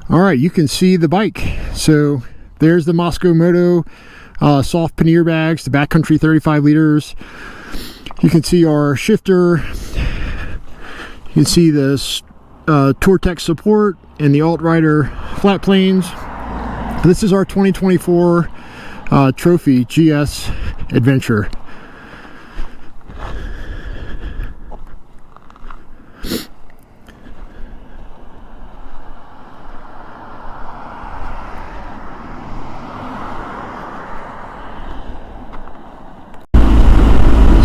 All right, you can see the bike. So there's the Moscow Moto soft pannier bags, the backcountry 35 liters. You can see our shifter. You can see this Tour-Tech support and the Alt-Rider flat planes. This is our 2024 Trophy GS Adventure.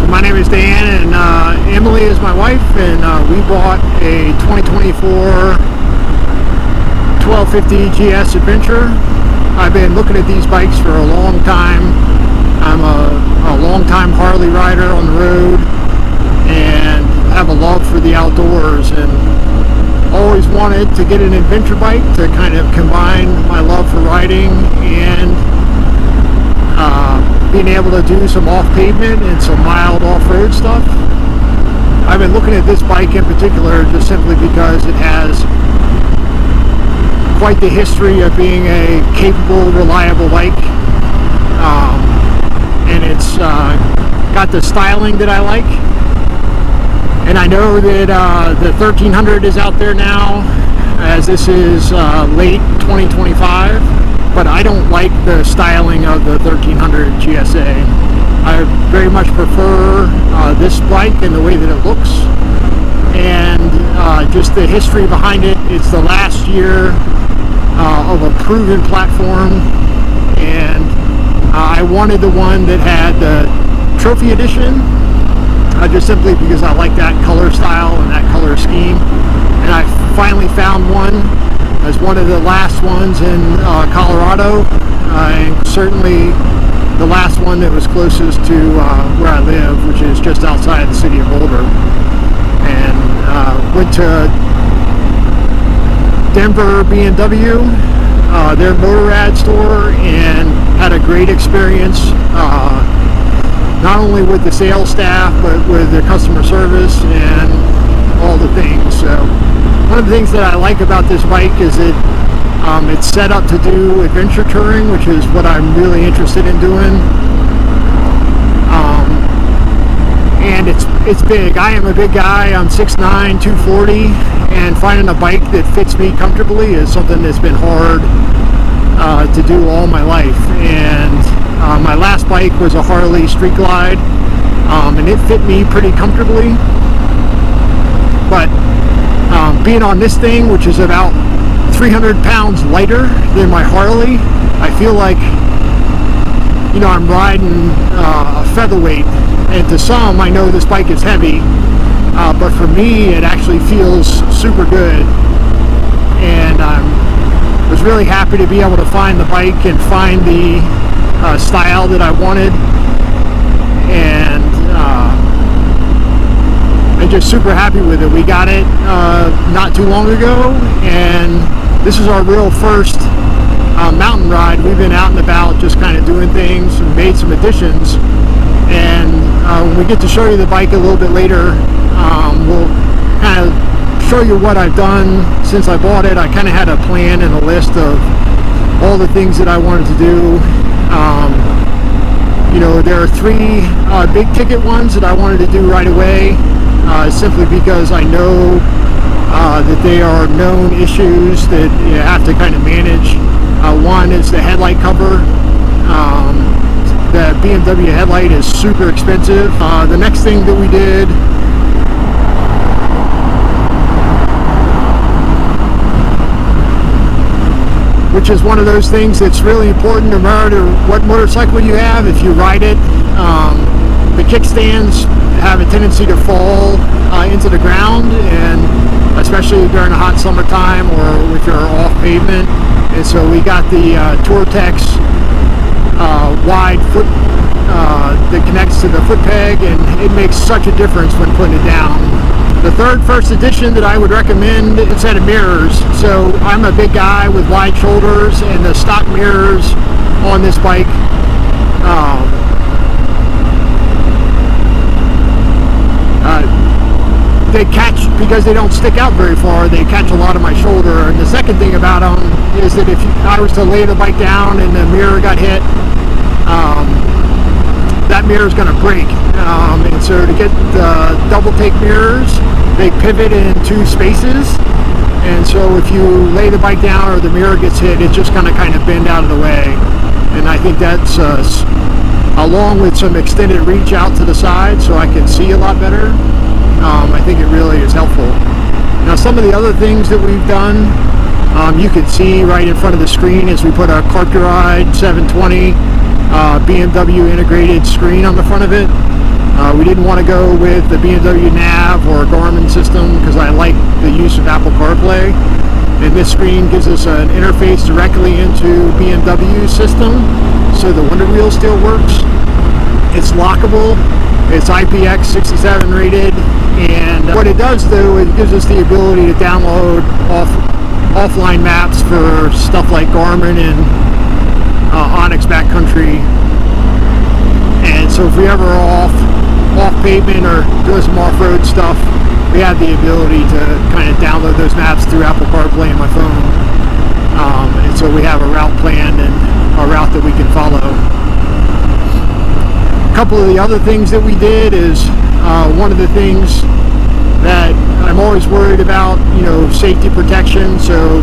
My name is Dan, and Emily is my wife, and we bought a 2024 1250 GS Adventure. I've been looking at these bikes for a long time. I'm a long-time Harley rider on the road and have a love for the outdoors, and always wanted to get an adventure bike to kind of combine my love for riding and being able to do some off-pavement and some mild off-road stuff. I've been looking at this bike in particular just simply because it has quite the history of being a capable, reliable bike, and it's got the styling that I like. And I know that the 1300 is out there now, as this is late 2025. But I don't like the styling of the 1300 GSA. I very much prefer this bike and the way that it looks, and just the history behind it. It's the last year of a proven platform, and I wanted the one that had the Trophy Edition, just simply because I like that color style and that color scheme. And I finally found one as one of the last ones in Colorado, and certainly the last one that was closest to where I live, which is just outside the city of Boulder. And went to Denver BMW, their Motorrad store, and had a great experience, not only with the sales staff, but with their customer service and all the things. So one of the things that I like about this bike is that it's set up to do adventure touring, which is what I'm really interested in doing. And it's big. I am a big guy. I'm 6'9", 240, and finding a bike that fits me comfortably is something that's been hard to do all my life. And my last bike was a Harley Street Glide, and it fit me pretty comfortably. But being on this thing, which is about 300 pounds lighter than my Harley, I feel like, you know, I'm riding a featherweight. And to some, I know this bike is heavy, but for me, it actually feels super good. And I was really happy to be able to find the bike and find the style that I wanted. And I'm just super happy with it. We got it not too long ago, and this is our real first mountain ride. We've been out and about just kind of doing things and made some additions. And when we get to show you the bike a little bit later, we'll kind of show you what I've done since I bought it. I kind of had a plan and a list of all the things that I wanted to do. You know, there are three big ticket ones that I wanted to do right away, simply because I know that they are known issues that you have to kind of manage. One is the headlight cover. The BMW headlight is super expensive. The next thing that we did which is one of those things that's really important no matter what motorcycle you have. If you ride it, the kickstands have a tendency to fall into the ground, and especially during a hot summertime or if you're off pavement. And so we got the Tour-Tech's wide foot that connects to the foot peg, and it makes such a difference when putting it down. The first edition that I would recommend is a set of mirrors. So I'm a big guy with wide shoulders, and the stock mirrors on this bike they catch, because they don't stick out very far, they catch a lot of my shoulder. And the second thing about them is that if I was to lay the bike down and the mirror got hit, that mirror is going to break. And so to get the double take mirrors, they pivot in 2 spaces. And so if you lay the bike down or the mirror gets hit, it's just going to kind of bend out of the way. And I think that's along with some extended reach out to the side so I can see a lot better. I think it really is helpful. Now, some of the other things that we've done, you can see right in front of the screen as we put a Carpuride 720 BMW integrated screen on the front of it. We didn't want to go with the BMW Nav or Garmin system because I like the use of Apple CarPlay. And this screen gives us an interface directly into BMW's system, so the Wonder Wheel still works. It's lockable. It's IPX67 rated, and what it does though, it gives us the ability to download offline maps for stuff like Garmin and Onyx backcountry. And so if we ever are off pavement or doing some off-road stuff, we have the ability to kind of download those maps through Apple CarPlay on my phone. And so we have a route planned and a route that we can follow. A couple of the other things that we did is one of the things that I'm always worried about, safety protection. So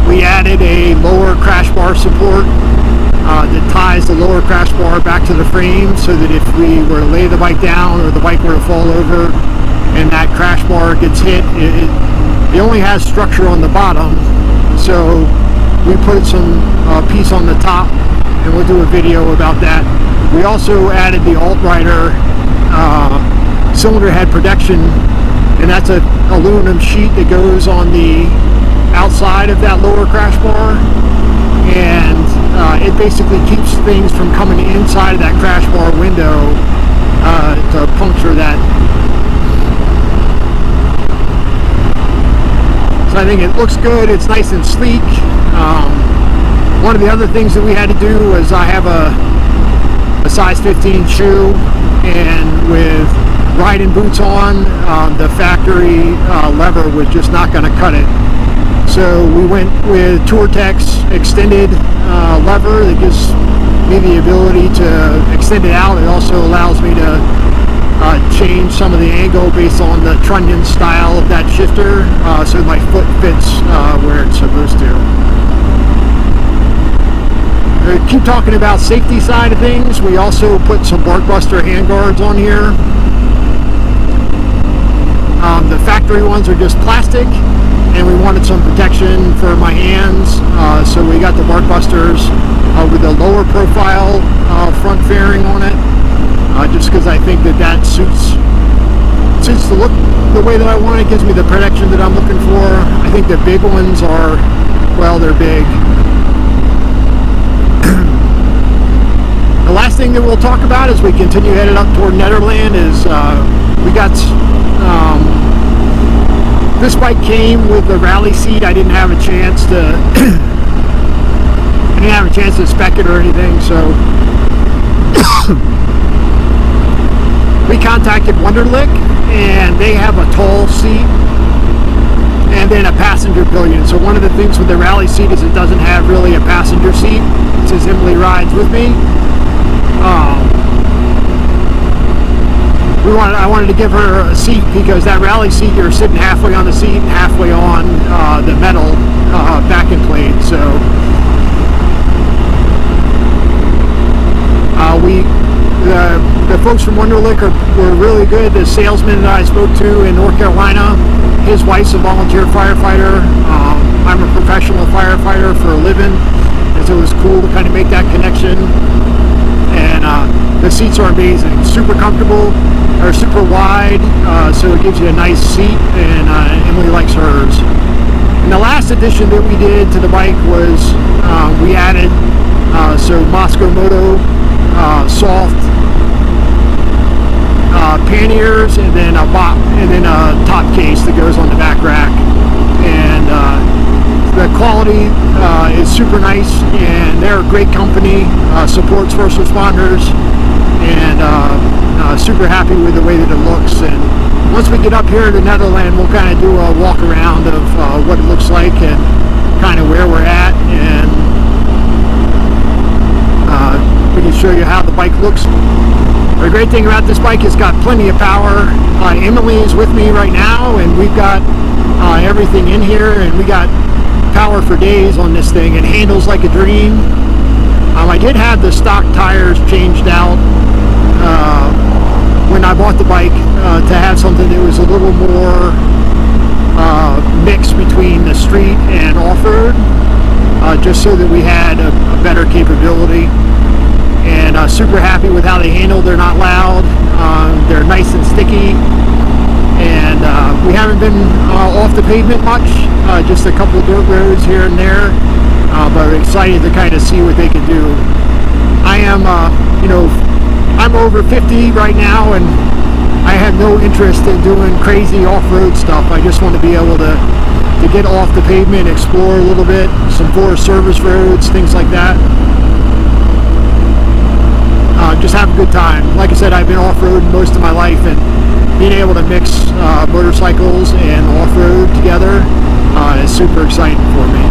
we added a lower crash bar support that ties the lower crash bar back to the frame, so that if we were to lay the bike down or the bike were to fall over and that crash bar gets hit, it only has structure on the bottom. So we put some piece on the top, and we'll do a video about that. We also added the Alt-Rider cylinder head protection, and that's an aluminum sheet that goes on the outside of that lower crash bar, and it basically keeps things from coming inside of that crash bar window to puncture that. So I think it looks good. It's nice and sleek. One of the other things that we had to do was I have a size 15 shoe, and with riding boots on, the factory lever was just not going to cut it. So we went with Tour-Tex extended lever that gives me the ability to extend it out. It also allows me to change some of the angle based on the trunnion style of that shifter, so my foot fits where it's supposed to. Keep talking about safety side of things. We also put some Barkbuster handguards on here. The factory ones are just plastic, and we wanted some protection for my hands, so we got the Barkbusters with a lower profile front fairing on it, just because I think that suits the look the way that I want it. Gives me the protection that I'm looking for. I think the big ones are, well, they're big. The last thing that we'll talk about as we continue headed up toward Nederland is we got this bike came with the rally seat. I didn't have a chance to spec it or anything, so we contacted Wunderlich, and they have a tall seat and then a passenger pillion. So one of the things with the rally seat is it doesn't have really a passenger seat, since Emily rides with me. I wanted to give her a seat, because that rally seat, you're sitting halfway on the seat and halfway on the metal backing plate. So the folks from Wunderlich were really good. The salesman that I spoke to in North Carolina, his wife's a volunteer firefighter. I'm a professional firefighter for a living, and so it was cool to kind of make that connection. And the seats are amazing, super comfortable, or super wide, so it gives you a nice seat, and Emily likes hers. And the last addition that we did to the bike was we added Moscow Moto soft panniers, and then a top case that goes on the back rack. And the quality is super nice, and they're a great company, supports first responders, and super happy with the way that it looks. And once we get up here to Netherlands, we'll kind of do a walk around of what it looks like and kind of where we're at, and we can show you how the bike looks. The great thing about this bike is it's got plenty of power. Emily is with me right now, and we've got everything in here, and we got power for days on this thing. It handles like a dream. I did have the stock tires changed out when I bought the bike to have something that was a little more mixed between the street and off-road, just so that we had a better capability. And super happy with how they handle. They're not loud, they're nice and sticky, and we haven't been off the pavement much, just a couple dirt roads here and there, but we're excited to kind of see what they can do. I am, I'm over 50 right now, and I have no interest in doing crazy off-road stuff. I just want to be able to get off the pavement, explore a little bit, some Forest Service roads, things like that. Just have a good time. Like I said, I've been off-road most of my life, and being able to mix motorcycles and off-road together is super exciting for me.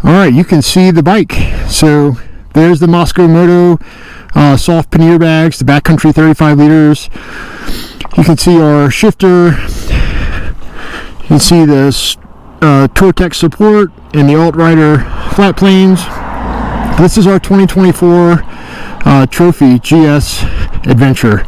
Alright, you can see the bike. So there's the Moscow Moto soft pannier bags, the backcountry 35 liters. You can see our shifter. You can see this Tortex support and the Alt-Rider flat planes. This is our 2024 Trophy GS Adventure.